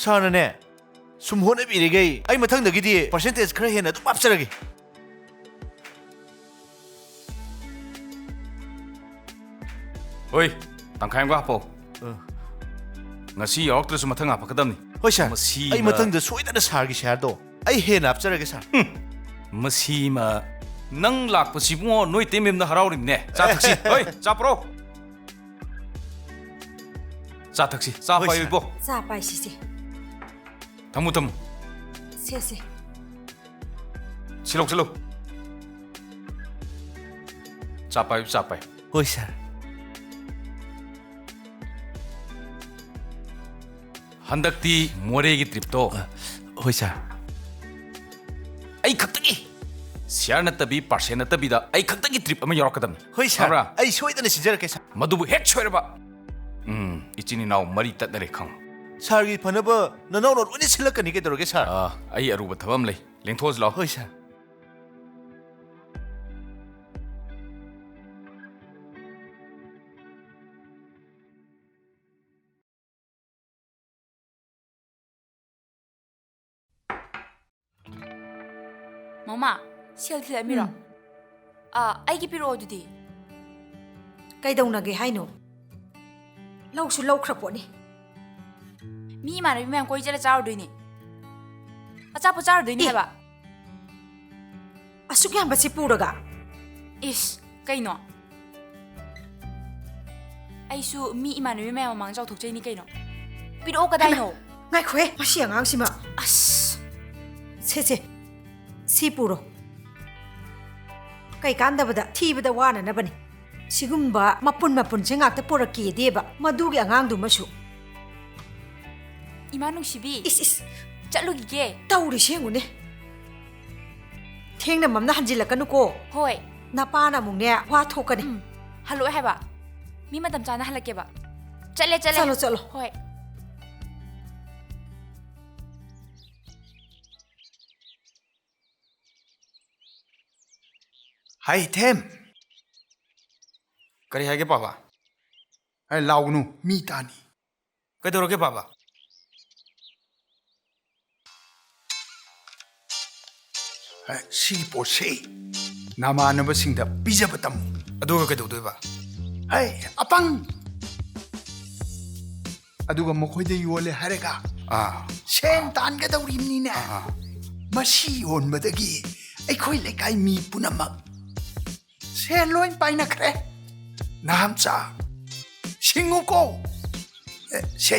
ꯁꯥꯔꯅꯅꯦ ꯁꯨꯝ ꯍꯣꯠꯅꯕꯤꯔꯤꯈꯩ ꯑꯩ ꯃꯊꯪꯗꯒꯤꯗꯤ ꯄꯔꯁꯦꯟꯇꯦꯖ ꯈꯔ ꯍꯦꯟꯅ ꯑꯗꯨꯝ ꯍꯥꯞꯆꯔꯒꯦ ꯍꯣꯏ ꯇꯪꯈꯥꯏ ꯑꯃꯒ ꯍꯥꯞꯄꯣ ꯉꯁꯤ ꯌꯥꯎꯔꯛꯇ꯭ꯔꯁꯨ ꯃꯊꯪ ꯍꯥꯞꯄꯛꯀꯗꯕꯅꯤ ꯍꯣꯏ ꯁꯥꯔ ꯑꯩ ꯃꯊꯪꯗ ꯁꯣꯏꯗꯅ ꯁꯥꯔꯒꯤ ꯁꯦꯌꯔꯗꯣ ꯑꯩ ꯍꯦꯟꯅ ꯍꯥꯞꯆꯔꯒꯦ ꯁꯥꯔ ꯃꯁꯤꯃ ꯅꯪ ꯂꯥꯛꯄꯁꯤꯕꯨꯉꯣ ꯅꯣꯏ ꯇꯦꯝꯕꯦꯝꯅ ꯍꯔꯥꯎꯔꯤꯕꯅꯦ ꯆꯥ ꯊꯛꯁꯤ ꯍꯣꯏ ꯆꯥ ꯄꯨꯔꯣ ꯆꯥ ꯊꯛꯁꯤ ꯆꯥ ꯄꯥꯏꯌꯨ ꯏꯕꯣ ꯆꯥ ꯄꯥꯏꯁꯤꯁꯦ ꯊꯝꯃꯨ ꯊꯝꯃꯨ ꯁꯦꯁꯦ ꯁꯤꯂꯧ ꯁꯤꯂꯧ ꯆꯥ ꯄꯥꯏꯌꯨ ꯆꯥ ꯄꯥꯏꯌꯨ ꯍꯣꯏ ꯁꯥꯔ ꯍꯟꯗꯛꯇꯤ ꯃꯣꯔꯦꯒꯤ ꯇ꯭ꯔꯤꯞꯇꯣ ꯍꯣꯏ ꯁꯥꯔ ꯑꯩ ꯈꯛꯇꯒꯤ ꯁꯤꯌꯥꯔ ꯅꯠꯇꯕꯤ ꯄꯥꯔꯁꯦꯟ ꯅꯠꯇꯕꯤꯗ ꯑꯩ ꯈꯛꯇꯒꯤ ꯇ꯭ꯔꯤꯞ ꯑꯃ ꯌꯥꯎꯔꯛꯀꯗꯕꯅꯤ ꯍꯣꯏ ꯁꯥꯔ ꯑꯩ ꯁꯣꯏꯗꯅ ꯁꯤꯟꯖꯔꯛꯀꯦ ꯁꯥꯔ ꯃꯗꯨꯕꯨ ꯍꯦꯛ ꯁꯣꯏꯔꯕ ꯏꯆꯤꯟ ꯏꯅꯥꯎ ꯃꯔꯤ ꯇꯠꯅꯔꯦ ꯈꯪ ꯁꯥꯔꯒꯤ ꯐꯅꯕ ꯅꯅꯥꯎꯅ ꯂꯣꯏꯅ ꯁꯤꯜꯂꯛꯀꯅꯤ ꯀꯩꯗꯧꯔꯒꯦ ꯁꯥꯔ ꯑꯩ ꯑꯔꯨꯕ ꯊꯕꯛ ꯑꯃ ꯂꯩ ꯂꯦꯡꯊꯣꯛꯑꯁꯤ ꯂꯥꯛꯑꯣ ꯍꯣꯏ ꯁꯥꯔ ꯃꯃꯥ ꯁꯦꯜ ꯊꯤꯜꯂꯛꯑꯃꯤꯔꯣ ꯑꯩꯒꯤ ꯄꯤꯔꯛꯑꯣ ꯑꯗꯨꯗꯤ ꯀꯩꯗꯧꯅꯒꯦ ꯍꯥꯏꯅꯣ ꯂꯧꯁꯨ ꯂꯧꯈ꯭ꯔ ꯄꯣꯠꯅꯤ ꯃꯤ ꯏꯃꯥꯟꯅꯕꯤ ꯃꯌꯥꯝ ꯀꯣꯏ ꯆꯠꯂ ꯆꯥꯔꯨꯗꯣꯏꯅꯤ ꯑꯆꯥꯄꯣꯠ ꯆꯥꯔꯨꯗꯣꯏꯅꯤ ꯍꯥꯏꯕ ꯑꯁꯨꯛ ꯌꯥꯝꯕꯁꯤ ꯄꯨꯔꯒ ꯏꯁ ꯀꯩꯅꯣ ꯑꯩꯁꯨ ꯃꯤ ꯏꯃꯥꯟꯅꯕꯤ ꯃꯌꯥꯝ ꯃꯃꯥꯡ ꯆꯥꯎꯊꯣꯛꯆꯩꯅꯤ ꯀꯩꯅꯣ ꯄꯤꯔꯛꯑꯣ ꯀꯗꯥꯏꯅꯣ ꯉꯥꯏꯈꯣꯍꯦ ꯃꯁꯤ ꯑꯉꯥꯡꯁꯤꯃ ꯑꯁ ꯁꯦ ꯁꯤ ꯄꯨꯔꯣ ꯀꯩꯀꯥꯟꯗꯕꯗ ꯊꯤꯕꯗ ꯋꯥꯅꯅꯕꯅꯤ ꯁꯤꯒꯨꯝꯕ ꯃꯄꯨꯟꯁꯦ ꯉꯥꯛꯇ ꯄꯨꯔꯛꯀꯦꯗꯦꯕ ꯃꯗꯨꯒꯤ ꯑꯉꯥꯡꯗꯨꯃꯁꯨ ꯏꯃꯥ ꯅꯨꯡꯁꯤꯕꯤ ꯏꯁ ꯆꯠꯂꯨꯈꯤꯒꯦ ꯇꯧꯔꯤꯁꯦ ꯌꯦꯡꯉꯨꯅꯦ ꯊꯦꯡꯅ ꯃꯝꯅ ꯍꯟꯖꯤꯜꯂꯛꯀꯅꯨꯀꯣ ꯍꯣꯏ ꯅꯄꯥꯅ ꯑꯃꯨꯛꯅꯦ ꯋꯥ ꯊꯣꯛꯀꯅꯤ ꯍꯜꯂꯛꯑꯣ ꯍꯥꯏꯕ ꯃꯤ ꯃꯇꯝ ꯆꯥꯅ ꯍꯜꯂꯛꯀꯦꯕ ꯆꯠꯂꯦ ꯆꯠꯂꯣ ꯍꯣꯏ हाय थेम ꯀꯔꯤ ꯍꯥꯏꯒꯦ ꯄꯥꯕ अरे लाउनु मी तानी ꯀꯩꯗꯧꯔꯒꯦ ꯄꯥꯕ सी पोसे नामानब सिंह पिजब तम ꯑꯗꯨꯒ ꯀꯩꯗꯧꯗꯣꯏꯕ हाय अपंग अदुगा मखोइदे योले हरेगा सेन तानगदौरिमनीने मसी होनबदगी अखोइ लेकाइ मी पुनमक सेन लोइन पाइनखरे नामचा सिंगुको से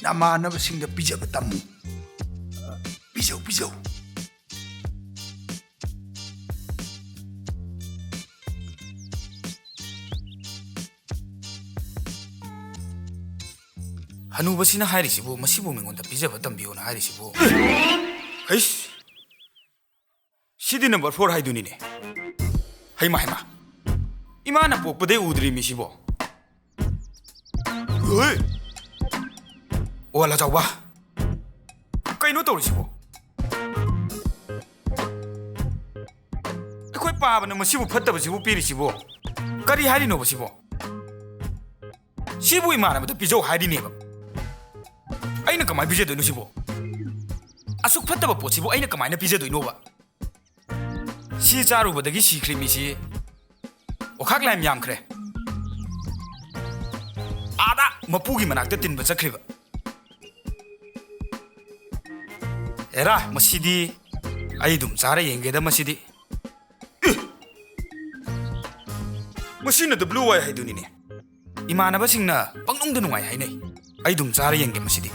नामानब सिंह पिजब तमु पिजौ हनुबसिना हारिसिबु मसिबु मिंगोंदा पिजब तंबियोना हारिसिबु हैस सिदी नंबर 4 हाइदुनिने हैमा इमाना पोकपदे उद्री मिसिबो ओय ओला जावा कइनो तौरिसिबो अखोय पाबना मसिबु फत्तबसिबु पिरिसिबो करी हारिनो बसिबो सिबु इमाना बद पिजौ हारिनेबा अैन कमाय पिजदोइनो सिबो असुक फत्तब पोसिबो अैन कमायना पिजदोइनोबा सी चारुबदगी सिख्रि मिसि ओखाक लाइम यामख्रे आदा मपुगी मनाक्ता तिनब चख्रिबा एरा मसिदी अई दुम चारा येंगेदा मसिदी मसिना द ब्लू वाई हाइदुनिने इमानबा सिंगना पंगनुंग नुंगाय हाइनै अई दुम चारा येंगे मसिदी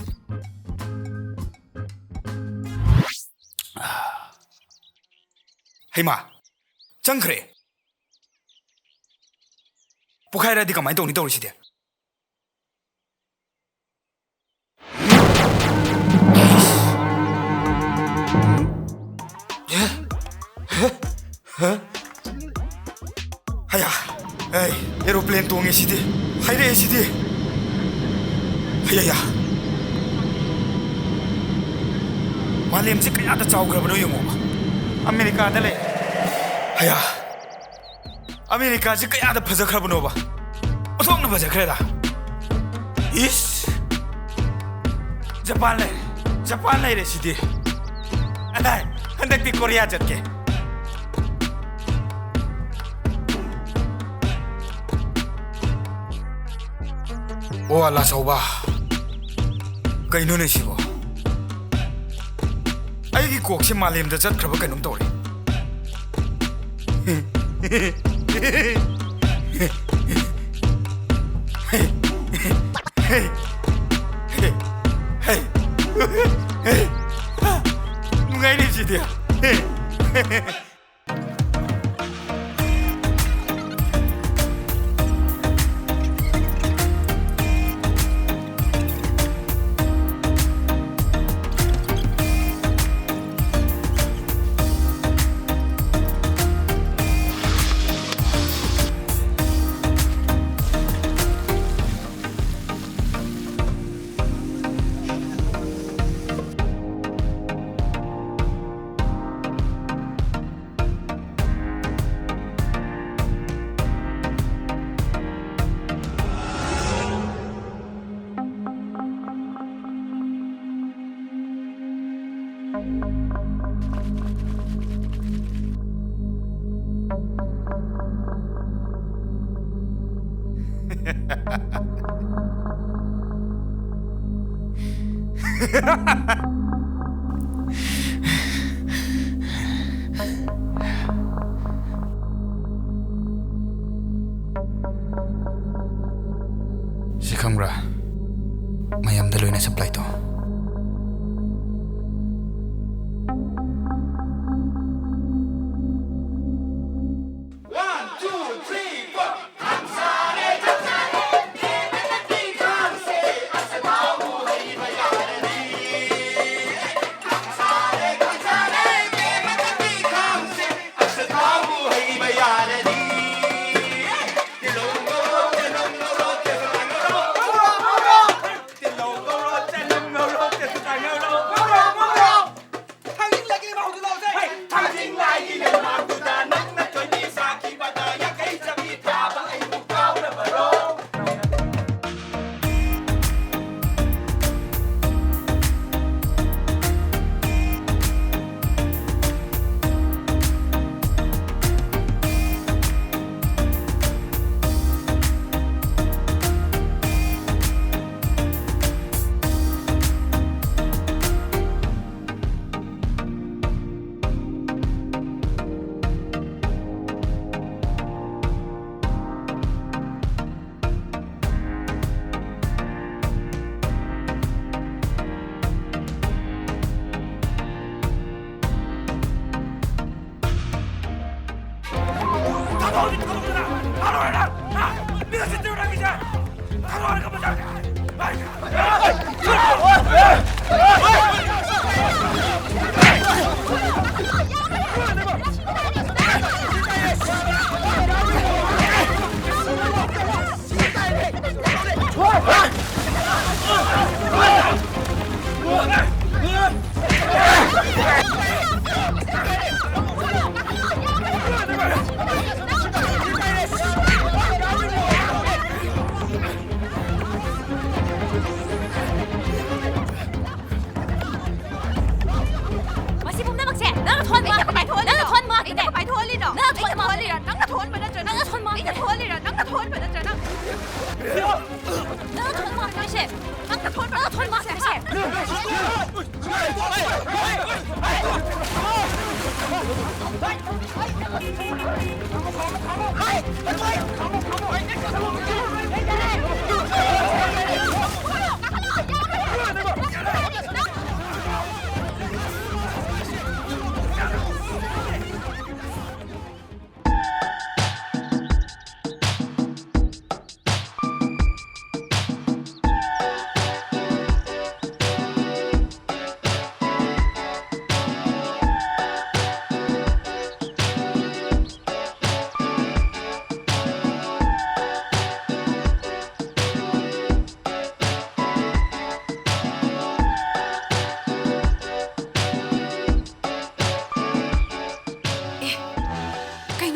हेमा चंख्रे पुखाइरादि कमाय तौनी तौरिसिदे हया एरोप्लेन तोंगे सिदे हाइरे सिदे हया मालेम से कयादा चाउग्रबनो यमो अमेरिका दले हया अमेरिका से कयादा फजखरबनोबा ओथोंना फजखरेदा इस Japan lay re sidi. Anai, hendak di Korea jatke. Oh Allah sauba. Kaino ne sibo. Aigi kok si malem da jat kraba kainum tore. Ngai ni sidi. Si khangra mayam da loina supply to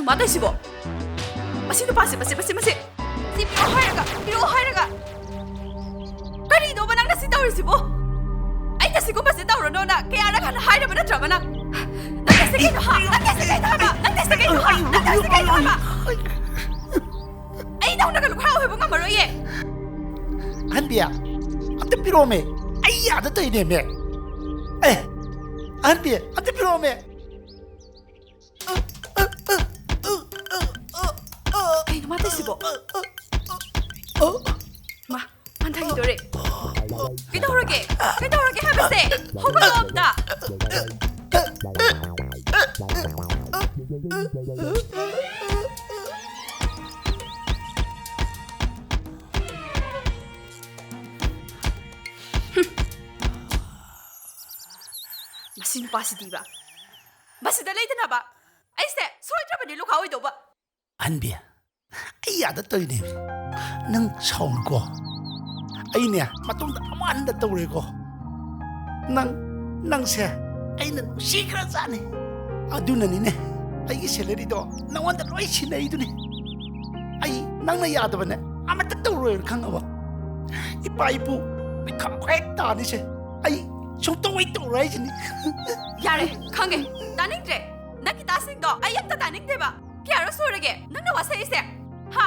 Mata sibo. Masih Piro hairaga. Kari do ba nang nasi tawri sibo? ꯑꯩꯅ ꯁꯤꯒꯨꯝꯕꯁꯦ ꯇꯧꯔꯅꯣꯅ ꯀꯌꯥꯔꯛ ꯍꯟꯅ ꯍꯥꯏꯔꯕ ꯅꯠꯇ꯭ꯔꯕ ꯅꯪ ꯅꯪ ꯀꯩꯅꯣ ꯍꯥ ꯅꯪ ꯀꯩꯅꯣ ꯍꯥꯏꯕ ꯅꯪ ꯀꯩꯅꯣ ꯍꯥ ꯅꯪ ꯀꯩꯅꯣ ꯍꯥꯏꯕ ꯑꯩ ꯅꯧꯅꯒ ꯂꯨꯈꯥ ꯑꯣꯏꯕ ꯉꯝꯃꯔꯣꯏꯌꯦ ꯑꯍꯟꯕꯤꯌꯥ ꯑꯝꯇ ꯄꯤꯔꯛꯑꯣꯃꯦ ꯑꯩ ꯌꯥꯗ ꯇꯧꯔꯤꯅꯦꯃꯦ ꯑꯦ ꯑꯍꯟꯕꯤ ꯑꯝꯇ ꯄꯤꯔꯛꯑꯣꯃꯦ ꯀꯩꯅꯣ ꯃꯥ ꯇꯧꯏꯁꯤꯕꯣ ꯃꯥ ꯍꯟꯊꯈꯤꯗꯣꯔꯦ ꯀꯩꯗꯧꯔꯒꯦ ꯍꯥꯏꯕꯁꯦ ꯍꯧꯒꯠꯂꯣ ꯑꯝꯇ ꯃꯁꯤ ꯅꯨꯄꯥꯁꯤꯗꯤꯕ ꯃꯁꯤꯗ ꯂꯩꯗꯅꯕ ꯑꯩꯁꯦ ꯁꯣꯏꯗ꯭ꯔꯕꯅꯤ ꯂꯨꯈꯥ ꯑꯣꯏꯗꯧꯕ ꯑꯍꯟꯕꯤ ꯑꯩ ꯌꯥꯗ ꯇꯧꯔꯤꯅꯦꯃꯦ ꯅꯪ ꯁꯥꯎꯅꯨꯀꯣ ꯑꯩꯅꯦ ꯃꯇꯨꯡꯗ ꯑꯃꯨꯛ ꯍꯟꯅ ꯇꯧꯔꯦꯀꯣ ꯅꯪꯁꯦ ꯑꯩꯅ ꯅꯨꯡꯁꯤꯈ꯭ꯔꯖꯥꯠꯅꯤ ꯑꯗꯨꯅꯅꯤꯅꯦ ꯑꯩꯒꯤ ꯁꯦꯂꯔꯤꯗꯣ ꯅꯉꯣꯟꯗ ꯂꯣꯏ ꯁꯤꯟꯅꯩꯗꯨꯅꯤ ꯑꯩ ꯅꯪꯅ ꯌꯥꯗꯕꯅꯦ ꯑꯃꯠꯇ ꯇꯧꯔꯣꯏꯅ ꯈꯪꯉꯕ ꯏꯄꯥ ꯏꯄꯨ ꯃꯤꯈꯝ ꯍꯦꯛ ꯇꯥꯅꯤꯁꯦ ꯑꯩ ꯁꯨꯡꯇꯧ ꯇꯧꯔꯣꯏ ꯍꯥꯏꯁꯤꯅꯤ ꯌꯥꯔꯦ ꯈꯪꯉꯦ ꯇꯥꯅꯤꯡꯗ꯭ꯔꯦ ꯅꯪꯒꯤ ꯇꯥꯁꯤꯡꯗꯣ ꯑꯩ ꯑꯝꯇ ꯇꯥꯅꯤꯡꯗꯦꯕ ꯀꯌꯥꯔꯛ ꯁꯨꯔꯒꯦ ꯅꯪꯅ ꯋꯥꯁꯛꯏꯁꯦ ꯍꯥ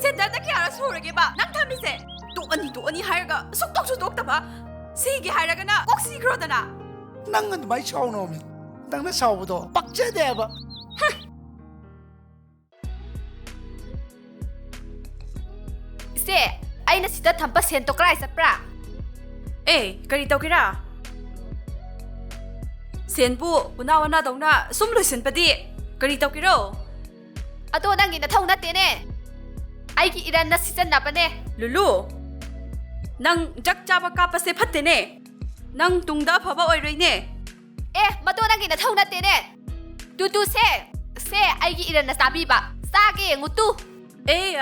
ꯁꯦꯟꯇꯔꯗ ꯀꯌꯥꯔꯛ ꯁꯨꯔꯒꯦꯕ ꯅꯪ ꯊꯝꯃꯤꯁꯦ ꯇꯣꯛꯑꯅꯤ ꯍꯥꯏꯔꯒ ꯁꯨꯛꯇꯣꯛꯁꯨ ꯇꯣꯛꯇꯕ ꯁꯤꯒꯦ ꯍꯥꯏꯔꯒꯅ ꯀꯣꯛ ꯁꯤꯈ꯭ꯔꯣꯗꯅ ꯅꯪ ꯑꯗꯨꯃꯥꯏꯅ ꯁꯥꯎꯅꯣꯃꯤ ꯅꯪꯅ ꯁꯥꯎꯕꯗꯣ ꯄꯛꯆꯗꯦꯕ ꯏꯆꯦ ꯑꯩꯅ ꯁꯤꯗ ꯊꯝꯕ ꯁꯦꯟꯇꯣ ꯀꯔꯥꯏ ꯆꯠꯄ꯭ꯔꯥ ꯑꯦ ꯀꯔꯤ ꯇꯧꯒꯦꯔꯥ ꯁꯦꯟꯕꯨ ꯎꯅꯥ ꯋꯥꯅꯥꯗꯧꯅ ꯁꯨꯝ ꯂꯣꯏꯁꯤꯟꯕꯗꯤ ꯀꯔꯤ ꯇꯧꯒꯦꯔꯣ ꯑꯗꯣ ꯅꯪꯒꯤ ꯅꯊꯧ ꯅꯠꯇꯦꯅꯦ ꯑꯩꯒꯤ ꯏꯔꯟꯅ ꯁꯤꯖꯟꯅꯕꯅꯦ ꯂꯨꯂꯨ ꯅꯪ ꯖꯛ ꯆꯥꯕ ꯀꯥꯞꯄꯁꯦ ꯐꯠꯇꯦꯅꯦ ꯅꯪ ꯇꯨꯡꯗ ꯑꯐꯕ ꯑꯣꯏꯔꯣꯏꯅꯦ ꯑꯦ ꯃꯗꯣ ꯅꯪꯒꯤ ꯅꯊꯧ ꯅꯠꯇꯦꯅꯦ ꯇꯨꯇꯨꯁꯦ ꯁꯦ ꯑꯩꯒꯤ ꯏꯔꯟꯅ ꯆꯥꯕꯤꯕ ꯆꯥꯒꯦ ꯌꯦꯡꯉꯨ ꯑꯦ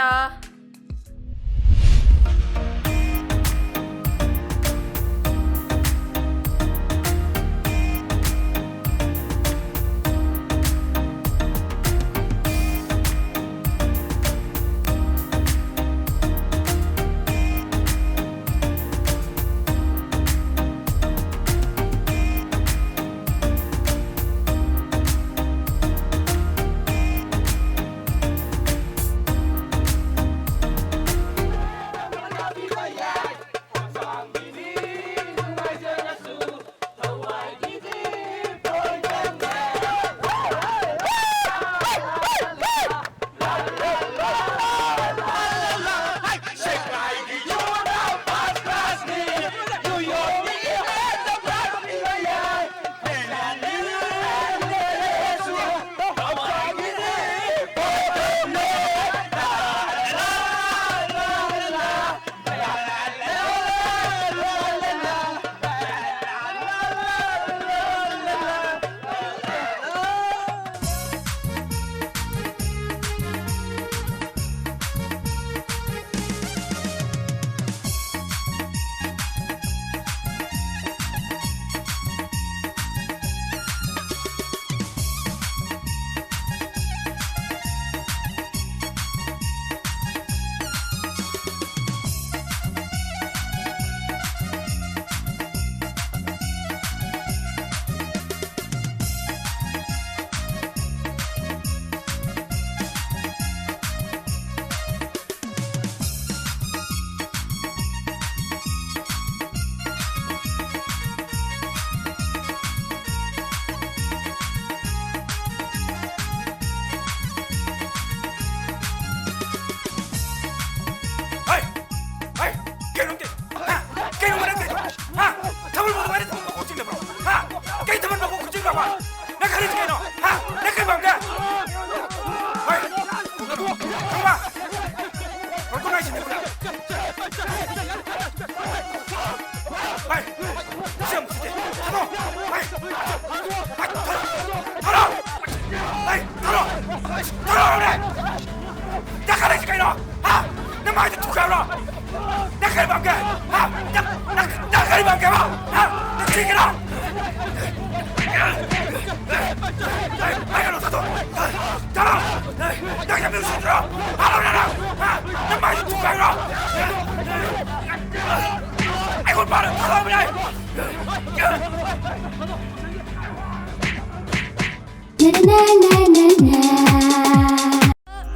I 걸 말아 따라오냐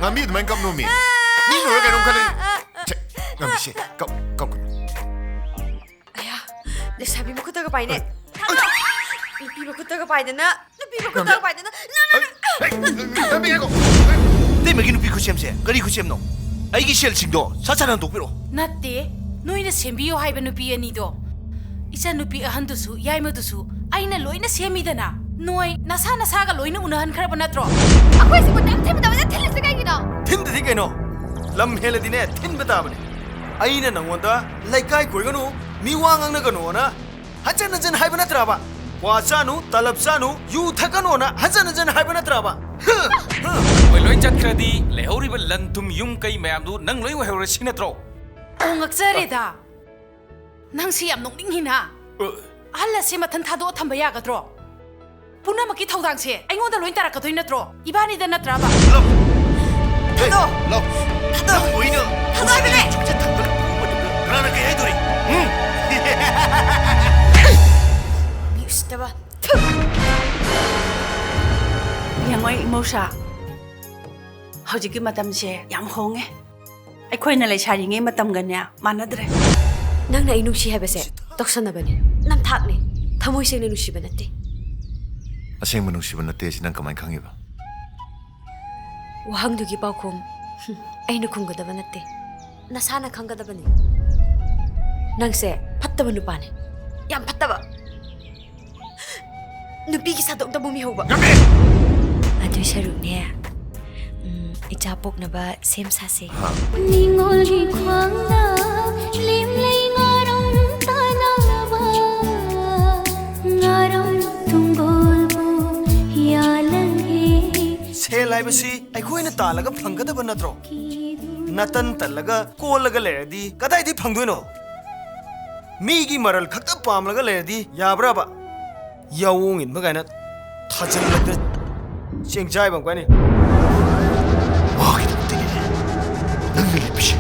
Ngami du main kap no mi. Ni no ga nong khalin. Che, ngami she. Kap. 아야, 내 사비 먹고 다가 봐이네. 비 먹고 다가 봐야 되나? 비 먹고 다가 봐야 되나? Ngami ga ko. Dei ma gi nu pi khu sem se. Kari khu sem no. Ai gi shel sing do. Sa sa nang dok piro. Natte, noina sembiyo haiba nupi anido. Isa nupi ahandusu, yaimadusu, aina loina semidana. Noi, nasa ga loina unahan kharaba natro. Akwai sibu nam thema da thil se kai gino. tin di kai no lam hele di ne tin ba ta bane ai na nang wanda lai kai koi ga no mi wa ngang na ga no na hajan jan hai ba na tra ba wa sa nu talab sa nu yu tha ga no na hajan jan hai ba na tra ba oi loi chat kradi le hori ba lan tum yum kai mayam du nang loi wa hore sinatro Ongakzareda. Nang siyam nong hina. Hala se mathan thado thamba yagadro. Puna maki thaudang se. Aingoda loin tarakadoi natro. Ibani da natraba. Thado. Lo. Thado. Oi no. Thado ai bene. Chukcha thang. Kana ke ai dori. 미우시다봐. Yangoi Mosa. Hojiki matamse yam honge. Aikhoina leisari nge matam ganya manadre. 낭나 이 누시 해베세 떡선나버니 남탁니 타모이생네 누시바 나때 Aseng manung si banate si nang kamay kang iba. 와항두기 바콤 아이누 쿵거다바 나때 나사나 칸가다바니 낭세 팟다바 누바네 얌 팟다바 누비기 사독다 몸이 호바 아두 샤루네 이자 볶나바 셈사세 닝올기 광나 림레이 ngarom tanawa ngarom tungolbu yalage se lai ba si ai khoi na ta la ga phang ga da ba na tro natan tal la ga ko la ga le di kadai di phang doi no mi gi maral khak ta pam la ga le di ya bra ba yawung in ba ga na thajal la da cheng jai bang kwa ni Wah, kita penting ini. Nang milih bisi.